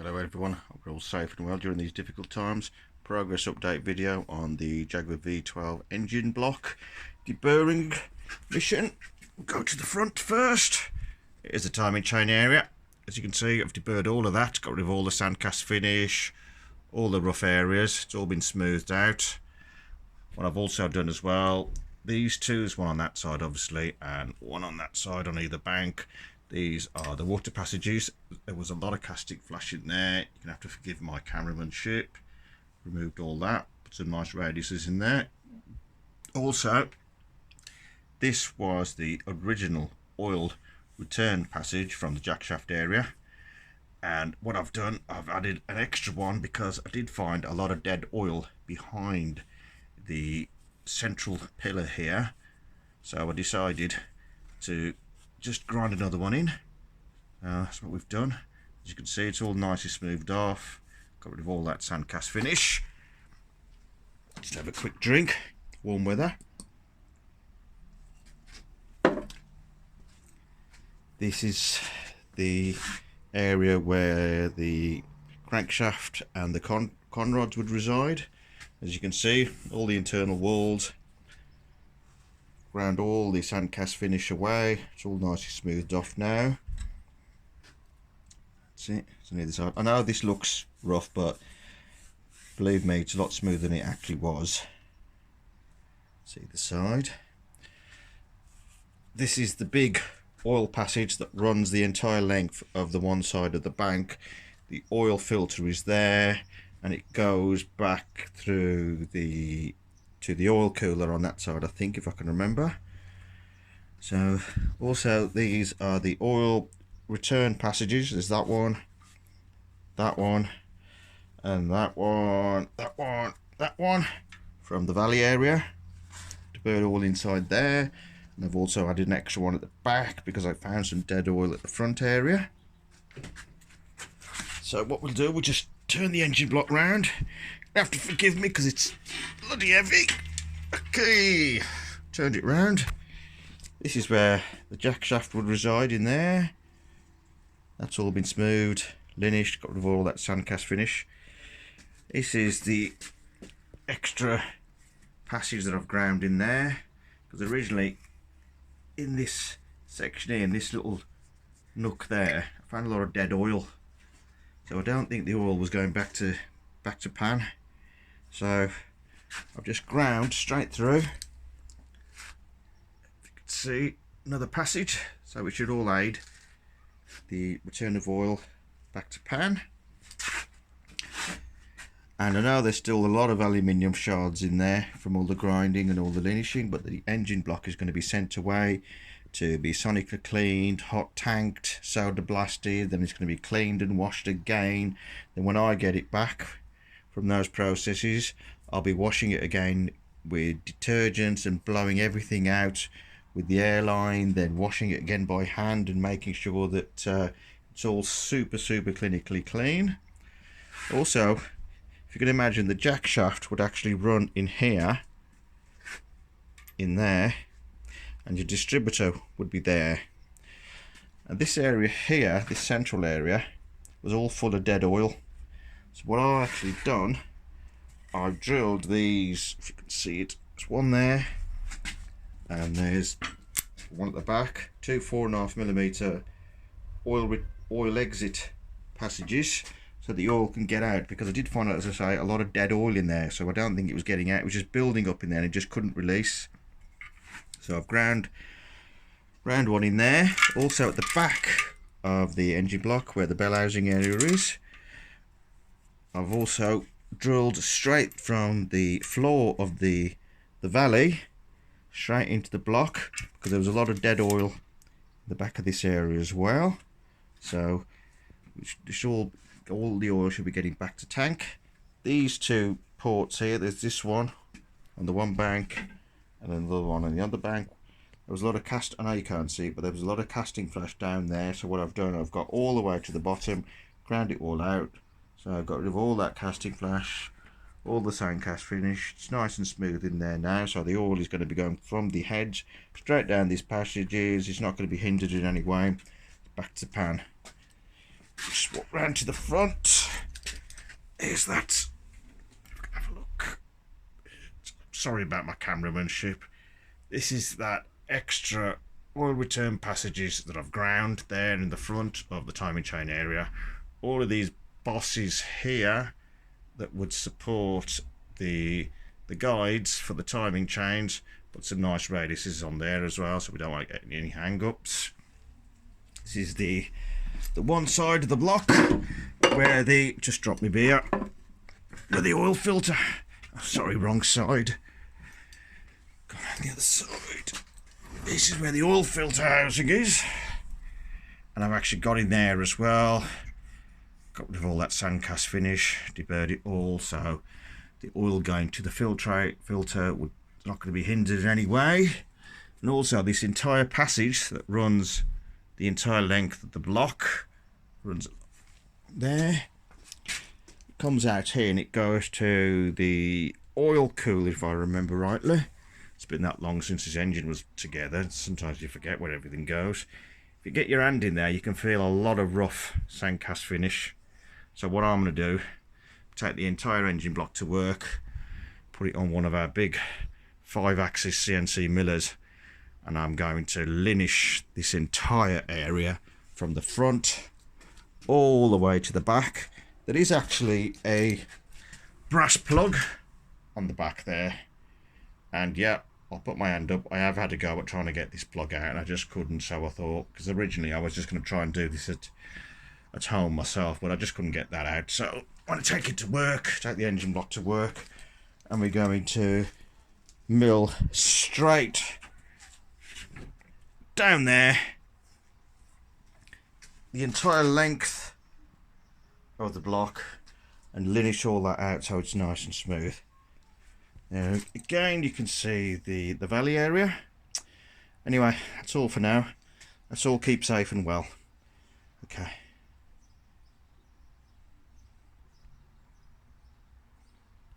Hello everyone, hope you're all safe and well during these difficult times. Progress update video on the Jaguar V12 engine block deburring mission. We'll go to the front first. Here's the timing chain area. As you can see, I've deburred all of that, got rid of all the sandcast finish, all the rough areas. It's all been smoothed out. What I've also done as well, these two, there's one on that side obviously and one on that side on either bank. These are the water passages. There was a lot of casting flash in there. You're gonna have to forgive my cameramanship. Removed all that, put some nice radiuses in there. Also, this was the original oil return passage from the jackshaft area, and what I've done, I've added an extra one because I did find a lot of dead oil behind the central pillar here, so I decided to just grind another one in. That's what we've done. As you can see, it's all nicely smoothed off, got rid of all that sandcast finish. Just have a quick drink, warm weather. This is the area where the crankshaft and the conrods would reside. As you can see, all the internal walls, ground all the sandcast finish away. It's all nicely smoothed off now. That's it. It's on the other side. I know this looks rough, but believe me, it's a lot smoother than it actually was. See the side. This is the big oil passage that runs the entire length of the one side of the bank. The oil filter is there, and it goes back through to the oil cooler on that side, I think, if I can remember. So also these are the oil return passages. There's that one, and that one from the valley area, to burn all inside there. And I've also added an extra one at the back because I found some dead oil at the front area. So what we'll do, we'll just turn the engine block round. You have to forgive me because it's bloody heavy. Okay, turned it round. This is where the jack shaft would reside, in there. That's all been smoothed, linished, got rid of all that sandcast finish. This is the extra passage that I've ground in there, because originally in this section here, in this little nook there, I found a lot of dead oil. So I don't think the oil was going back to pan. So I've just ground straight through. If you can see, another passage, so it should all aid the return of oil back to pan. And I know there's still a lot of aluminium shards in there from all the grinding and all the linishing, but the engine block is going to be sent away to be sonically cleaned, hot tanked, solder blasted, then it's going to be cleaned and washed again. Then when I get it back from those processes, I'll be washing it again with detergents and blowing everything out with the airline, then washing it again by hand and making sure that it's all super clinically clean. Also, if you can imagine, the jack shaft would actually run in here, in there, and your distributor would be there. And this area here, this central area, was all full of dead oil. So what I've actually done, I've drilled these, if you can see it, there's one there, and there's one at the back, two 4.5mm oil exit passages, so the oil can get out, because I did find out, as I say, a lot of dead oil in there, so I don't think it was getting out, it was just building up in there and it just couldn't release. So I've ground one in there. Also at the back of the engine block, where the bell housing area is, I've also drilled straight from the floor of the valley straight into the block, because there was a lot of dead oil in the back of this area as well. So all the oil should be getting back to tank. These two ports here, there's this one on the one bank and then the other one on the other bank. There was a lot of I know you can't see it, but there was a lot of casting flash down there. So what I've done, I've got all the way to the bottom, ground it all out. So I've got rid of all that casting flash, all the sandcast finish. It's nice and smooth in there now. So the oil is going to be going from the heads straight down these passages. It's not going to be hindered in any way. Back to pan. Just walk round to the front. Here's that. Have a look. Sorry about my cameramanship. This is that extra oil return passages that I've ground there in the front of the timing chain area. All of these bosses here that would support the guides for the timing chains. Put some nice radiuses on there as well, so we don't want to get any hang-ups. This is the one side of the block where the, just drop my beer, where the oil filter, oh, sorry, wrong side. Go on the other side. This is where the oil filter housing is. And I've actually got in there as well. Got rid of all that sandcast finish, deburred it all, so the oil going to the filter would not going to be hindered in any way. And also this entire passage that runs the entire length of the block runs there, comes out here and it goes to the oil cooler, if I remember rightly. It's been that long since this engine was together, sometimes you forget where everything goes. If you get your hand in there, you can feel a lot of rough sandcast finish. So what I'm going to do, take the entire engine block to work, put it on one of our big 5-axis CNC millers, and I'm going to linish this entire area from the front all the way to the back. There is actually a brass plug on the back there, and yeah, I'll put my hand up. I have had a go at trying to get this plug out and I just couldn't, so I thought, because originally I was just going to try and do this at home myself, but I just couldn't get that out. So I'm going to take it to work, take the engine block to work, and we're going to mill straight down there the entire length of the block and linish all that out so it's nice and smooth. Now again, you can see the valley area. Anyway, that's all for now. Let's all keep safe and well. Okay.